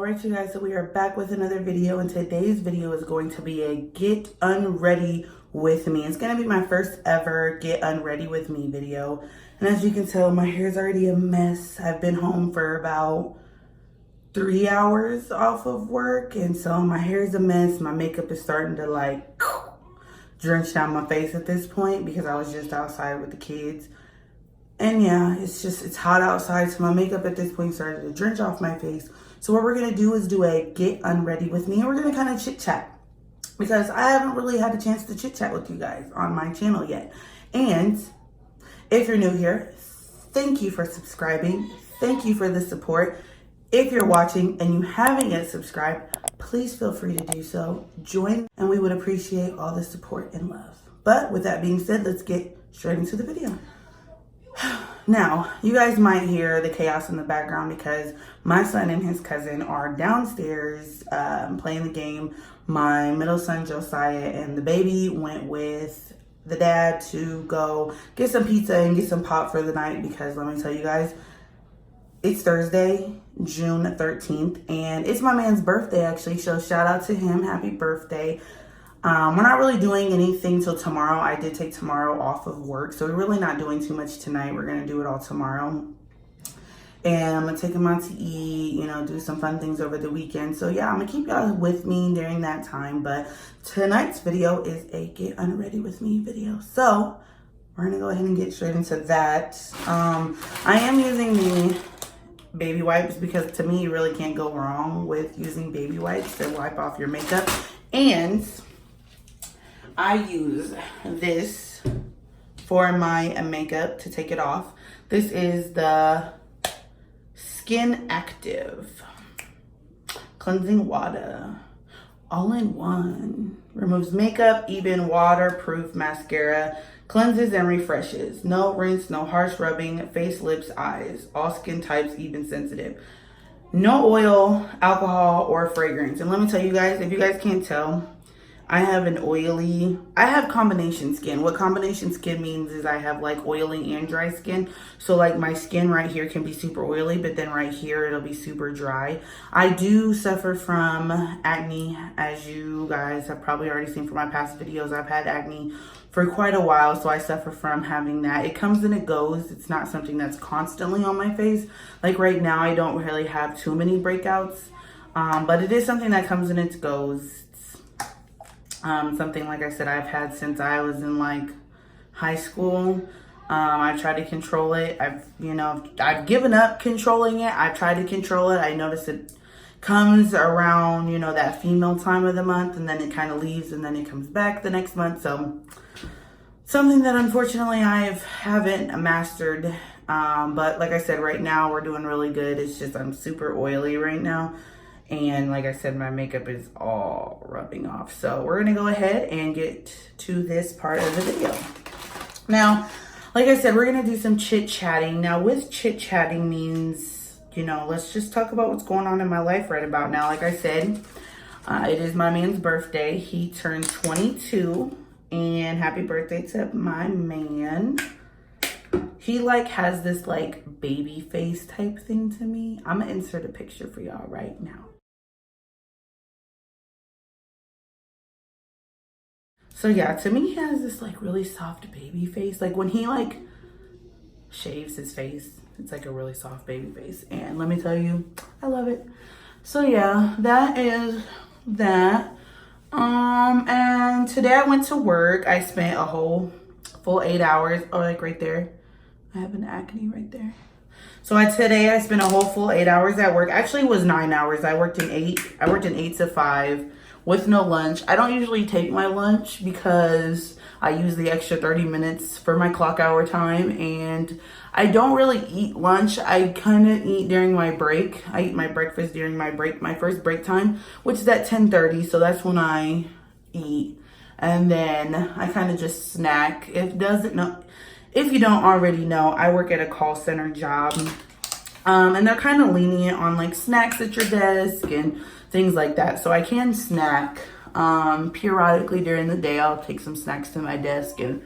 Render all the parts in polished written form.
Alright you guys, so we are back with another video, and today's video is going to be a get unready with me. It's going to be my first ever get unready with me video, and as you can tell, my hair is already a mess. I've been home for about 3 hours off of work, and so my hair is a mess. My makeup is starting to like drench down my face at this point because I was just outside with the kids. And yeah, it's hot outside, so my makeup at this point started to drench off my face. So what we're gonna do is do a get unready with me, and we're gonna kind of chit chat because I haven't really had a chance to chit chat with you guys on my channel yet. And if you're new here, thank you for subscribing. Thank you for the support. If you're watching and you haven't yet subscribed, please feel free to do so. Join, and we would appreciate all the support and love. But with that being said, let's get straight into the video. Now, you guys might hear the chaos in the background because my son and his cousin are downstairs playing the game. My middle son, Josiah, and the baby went with the dad to go get some pizza and get some pop for the night because let me tell you guys, it's Thursday, June 13th, and it's my man's birthday actually, so shout out to him. Happy birthday. We're not really doing anything till tomorrow. I did take tomorrow off of work, so we're really not doing too much tonight. We're gonna do it all tomorrow. And I'm gonna take him out to eat, you know, do some fun things over the weekend. So yeah, I'm gonna keep y'all with me during that time. But tonight's video is a get unready with me video. So we're gonna go ahead and get straight into that. I am using the baby wipes because to me, you really can't go wrong with using baby wipes to wipe off your makeup. And I use this for my makeup to take it off. This is the Skin Active Cleansing Water. All in one. Removes makeup, even waterproof mascara. Cleanses and refreshes. No rinse, no harsh rubbing. Face, lips, eyes. All skin types, even sensitive. No oil, alcohol, or fragrance. And let me tell you guys, if you guys can't tell, I have combination skin. What combination skin means is I have like oily and dry skin. So like my skin right here can be super oily, but then right here it'll be super dry. I do suffer from acne, as you guys have probably already seen from my past videos. I've had acne for quite a while, so I suffer from having that. It comes and it goes. It's not something that's constantly on my face. Like right now, I don't really have too many breakouts, but it is something that comes and it goes. Something, like I said, I've had since I was in like high school. I tried to control it. I've given up controlling it. I tried to control it. I noticed it comes around, you know, that female time of the month, and then it kind of leaves and then it comes back the next month. So something that unfortunately I haven't mastered. But like I said, right now we're doing really good. It's just I'm super oily right now. And like I said, my makeup is all rubbing off. So we're gonna go ahead and get to this part of the video. Now, like I said, we're gonna do some chit chatting. Now with chit chatting means, you know, let's just talk about what's going on in my life right about now. Like I said, it is my man's birthday. He turned 22, and happy birthday to my man. He like has this like baby face type thing to me. I'm gonna insert a picture for y'all right now. So yeah, to me, he has this like really soft baby face. Like when he like shaves his face, it's like a really soft baby face. And let me tell you, I love it. So yeah, that is that. And today I went to work. I spent a whole full 8 hours. Oh, like right there. I have an acne right there. So today I spent a whole full 8 hours at work. Actually, it was 9 hours. I worked in 8 to 5 with no lunch. I don't usually take my lunch because I use the extra 30 minutes for my clock hour time, and I don't really eat lunch. I kind of eat during my break. I eat my breakfast during my break, my first break time, which is at 10:30. So that's when I eat, and then I kind of just snack. If you don't already know, I work at a call center job, and they're kind of lenient on like snacks at your desk and things like that. So I can snack periodically during the day. I'll take some snacks to my desk and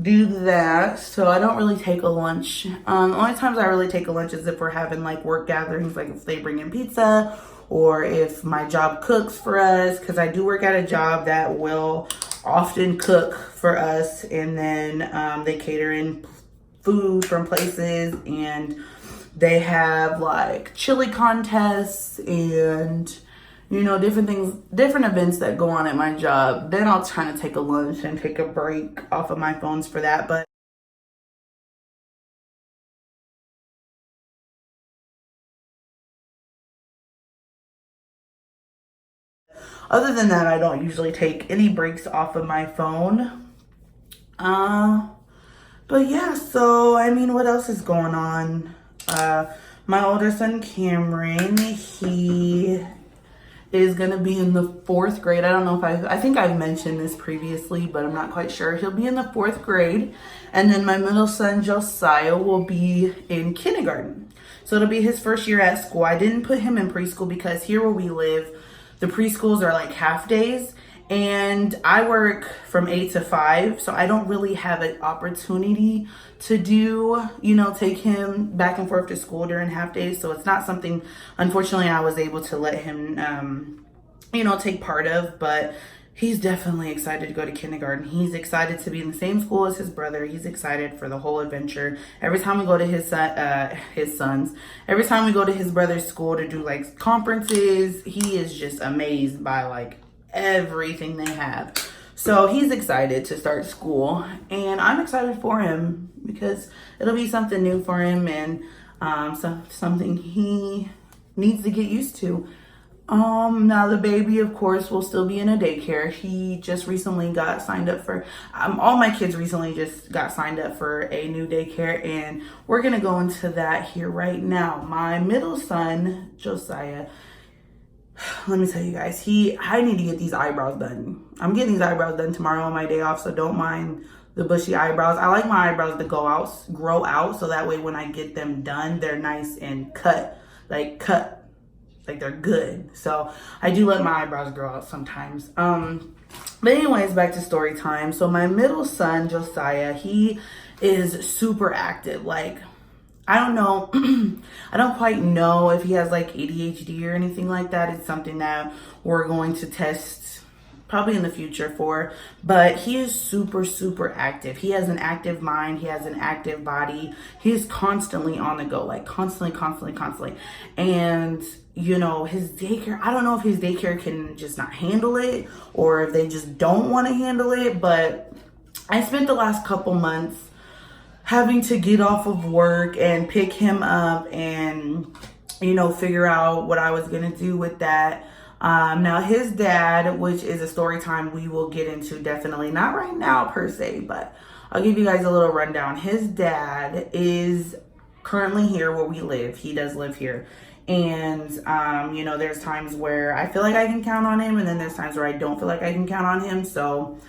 do that. So I don't really take a lunch. The only times I really take a lunch is if we're having like work gatherings, like if they bring in pizza or if my job cooks for us, because I do work at a job that will often cook for us, and then they cater in food from places, and they have like chili contests and different things, different events that go on at my job. Then I'll try to take a lunch and take a break off of my phones for that. But other than that, I don't usually take any breaks off of my phone. But yeah, so I mean, what else is going on? My older son Camron, he is going to be in the 4th grade. I don't know if I think I've mentioned this previously, but I'm not quite sure. He'll be in the 4th grade. And then my middle son, Josiah, will be in kindergarten. So it'll be his first year at school. I didn't put him in preschool because here where we live, the preschools are like half days. And I work from 8 to 5, so I don't really have an opportunity to do, take him back and forth to school during half days. So it's not something, unfortunately, I was able to let him, take part of. But he's definitely excited to go to kindergarten. He's excited to be in the same school as his brother. He's excited for the whole adventure. Every time we go to his sons, every time we go to his brother's school to do like conferences, he is just amazed by like everything they have. So he's excited to start school, and I'm excited for him because it'll be something new for him, and something he needs to get used to. Now the baby, of course, will still be in a daycare. He just recently got signed up for, all my kids recently just got signed up for a new daycare, and we're gonna go into that here right now. My middle son, Josiah, let me tell you guys, I need to get these eyebrows done. I'm getting these eyebrows done tomorrow on my day off, so don't mind the bushy eyebrows. I like my eyebrows to grow out, so that way when I get them done, they're nice and cut, like they're good. So I do let my eyebrows grow out sometimes. But anyways, back to story time. So my middle son, Josiah, he is super active. Like, I don't know, I don't quite know if he has like ADHD or anything like that. It's something that we're going to test probably in the future for, but he is super, super active. He has an active mind. He has an active body. He is constantly on the go, like constantly. And his daycare, I don't know if his daycare can just not handle it or if they just don't want to handle it, but I spent the last couple months having to get off of work and pick him up and, figure out what I was going to do with that. Now his dad, which is a story time we will get into, definitely not right now per se, but I'll give you guys a little rundown. His dad is currently here where we live. He does live here. And, there's times where I feel like I can count on him, and then there's times where I don't feel like I can count on him. So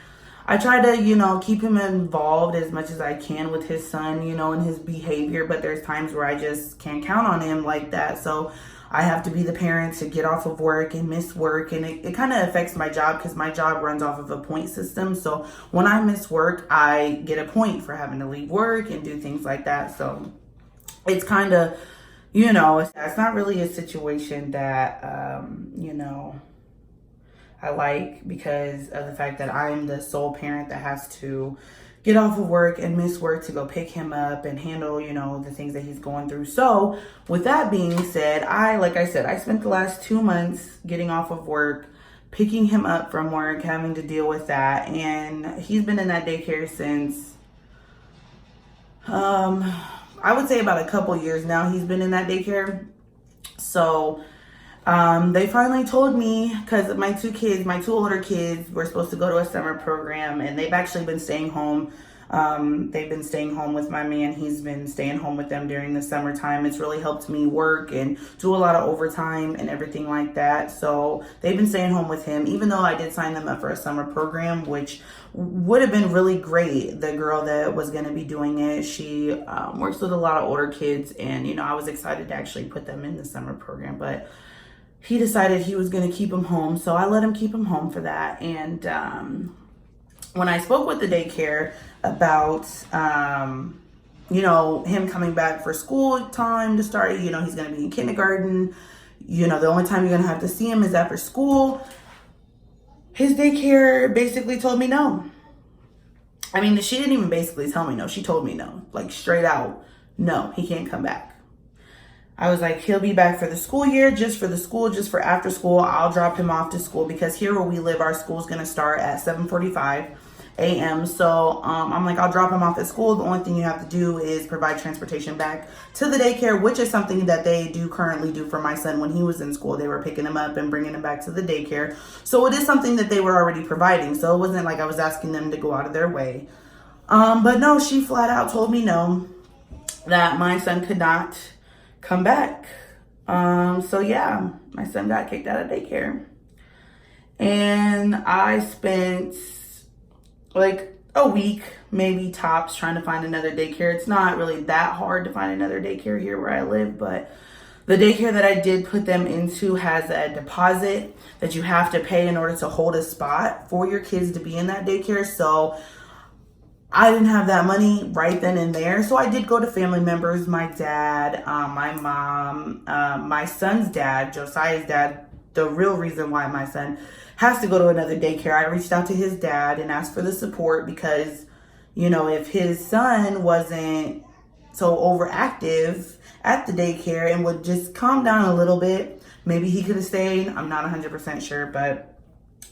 I try to, keep him involved as much as I can with his son, and his behavior. But there's times where I just can't count on him like that. So I have to be the parent to get off of work and miss work. And it kind of affects my job because my job runs off of a point system. So when I miss work, I get a point for having to leave work and do things like that. So it's kind of, it's not really a situation that, I like, because of the fact that I'm the sole parent that has to get off of work and miss work to go pick him up and handle, the things that he's going through. So with that being said, I spent the last 2 months getting off of work, picking him up from work, having to deal with that. And he's been in that daycare since, I would say about a couple years now he's been in that daycare. So they finally told me, because my two older kids were supposed to go to a summer program, and they've actually been staying home. They've been staying home with my man. He's been staying home with them during the summertime. It's really helped me work and do a lot of overtime and everything like that. So they've been staying home with him, even though I did sign them up for a summer program, which would have been really great. The girl that was going to be doing it, she works with a lot of older kids, and, I was excited to actually put them in the summer program, but he decided he was going to keep him home. So I let him keep him home for that. And when I spoke with the daycare, about, you know, him coming back for school time to start. You know, he's going to be in kindergarten. You know, the only time you're going to have to see him is after school. His daycare basically told me no. I mean, she didn't even basically tell me no. She told me no, like straight out. No, he can't come back. I was like, he'll be back for the school year, just for the school, just for after school. I'll drop him off to school because here where we live, our school's going to start at 7:45 a.m. So I'm like, I'll drop him off at school. The only thing you have to do is provide transportation back to the daycare, which is something that they do currently do for my son when he was in school. They were picking him up and bringing him back to the daycare. So it is something that they were already providing. So it wasn't like I was asking them to go out of their way. But no, she flat out told me no, that my son could not come back. So yeah, my son got kicked out of daycare. And I spent like a week, maybe tops, trying to find another daycare. It's not really that hard to find another daycare here where I live, but the daycare that I did put them into has a deposit that you have to pay in order to hold a spot for your kids to be in that daycare. So I didn't have that money right then and there. So I did go to family members, my dad, my mom, my son's dad, Josiah's dad. The real reason why my son has to go to another daycare. I reached out to his dad and asked for the support because, you know, if his son wasn't so overactive at the daycare and would just calm down a little bit, maybe he could have stayed. I'm not 100% sure, but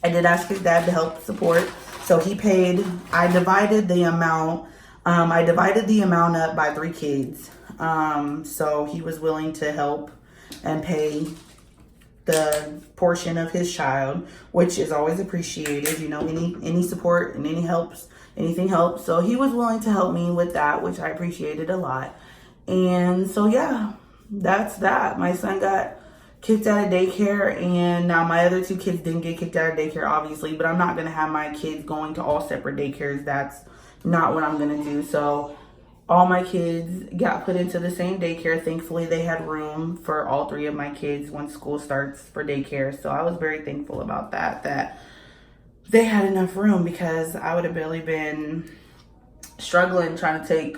I did ask his dad to help support. So he paid. I divided the amount up by 3 kids. So he was willing to help and pay the portion of his child, which is always appreciated. You know, any support and anything helps. So he was willing to help me with that, which I appreciated a lot. And so yeah, that's that. My son got kicked out of daycare, and now my other 2 kids didn't get kicked out of daycare, obviously, but I'm not going to have my kids going to all separate daycares. That's not what I'm going to do. So all my kids got put into the same daycare. Thankfully, they had room for all 3 of my kids when school starts for daycare. So I was very thankful about that they had enough room, because I would have barely been struggling trying to take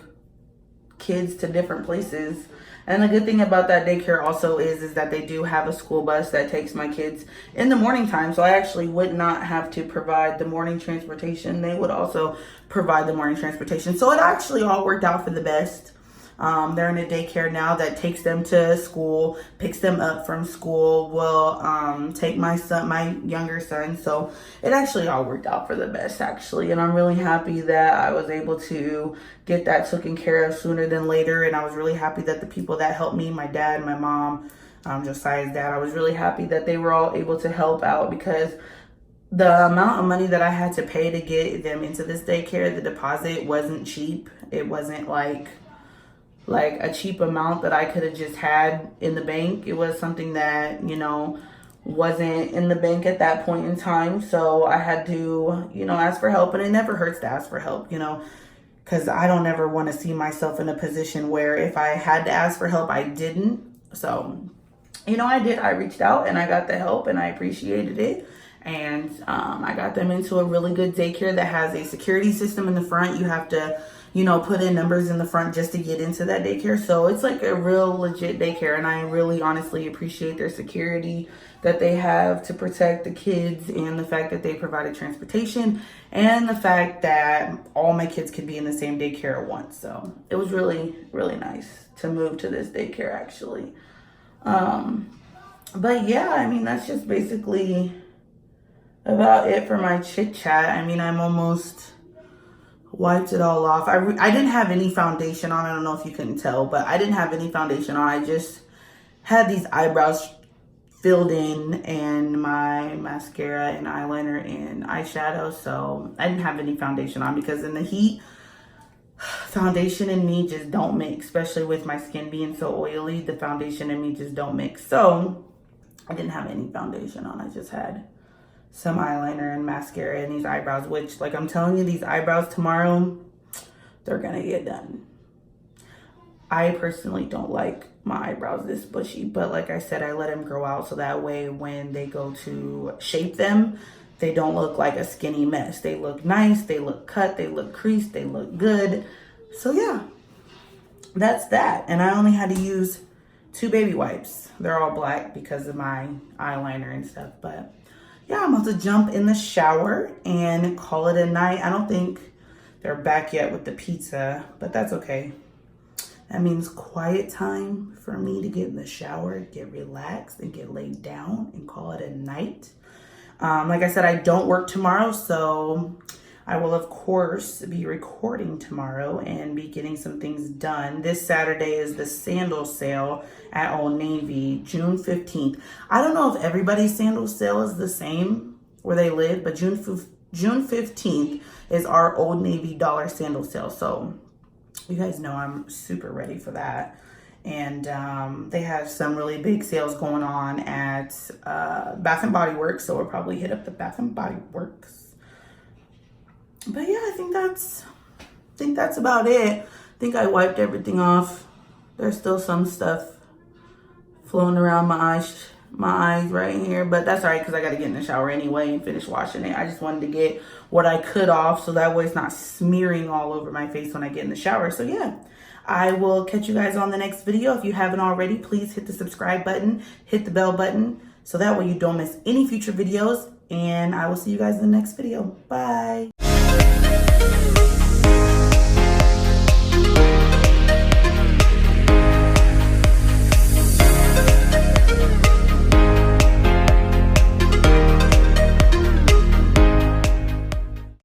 kids to different places. And the good thing about that daycare also is that they do have a school bus that takes my kids in the morning time. So I actually would not have to provide the morning transportation. They would also provide the morning transportation. So it actually all worked out for the best. They're in a daycare now that takes them to school, picks them up from school, will take my younger son. So it actually all worked out for the best, actually. And I'm really happy that I was able to get that taken care of sooner than later. And I was really happy that the people that helped me, my dad, my mom, Josiah's dad, I was really happy that they were all able to help out, because the amount of money that I had to pay to get them into this daycare, the deposit wasn't cheap. It wasn't like a cheap amount that I could have just had in the bank. It was something that, you know, wasn't in the bank at that point in time. So I had to, you know, ask for help. And it never hurts to ask for help, you know, because I don't ever want to see myself in a position where if I had to ask for help, I didn't. So, you know, I did. I reached out and I got the help, and I appreciated it. And I got them into a really good daycare that has a security system in the front. You have to, you know, put in numbers in the front just to get into that daycare. So it's like a real legit daycare. And I really honestly appreciate their security that they have to protect the kids, and the fact that they provided transportation, and the fact that all my kids could be in the same daycare at once. So it was really, really nice to move to this daycare, actually. But yeah, I mean, that's just basically about it for my chit chat. I mean, I'm almost wiped it all off. I didn't have any foundation on. I don't know if you couldn't tell, but I didn't have any foundation on. I just had these eyebrows filled in, and my mascara and eyeliner and eyeshadow. So I didn't have any foundation on, because in the heat, foundation and me just don't mix, especially with my skin being so oily. The foundation and me just don't mix. So I didn't have any foundation on. I just had some eyeliner and mascara and these eyebrows, which, like I'm telling you, these eyebrows tomorrow, they're gonna get done. I personally don't like my eyebrows this bushy, but like I said, I let them grow out so that way when they go to shape them, they don't look like a skinny mess. They look nice, they look cut, they look creased, they look good. So yeah, that's that. And I only had to use 2 baby wipes. They're all black because of my eyeliner and stuff. But yeah, I'm about to jump in the shower and call it a night. I don't think they're back yet with the pizza, but that's okay. That means quiet time for me to get in the shower, get relaxed, and get laid down and call it a night. Like I said, I don't work tomorrow, so I will, of course, be recording tomorrow and be getting some things done. This Saturday is the sandal sale at Old Navy, June 15th. I don't know if everybody's sandal sale is the same where they live, but June 15th is our Old Navy dollar sandal sale. So you guys know I'm super ready for that. And they have some really big sales going on at Bath and Body Works, so we'll probably hit up the Bath and Body Works. But yeah, I think that's about it. I think I wiped everything off. There's still some stuff flowing around my eyes right here, but that's all right because I got to get in the shower anyway and finish washing it. I just wanted to get what I could off so that way it's not smearing all over my face when I get in the shower. So yeah, I will catch you guys on the next video. If you haven't already, please hit the subscribe button, hit the bell button, so that way you don't miss any future videos. And I will see you guys in the next video. Bye.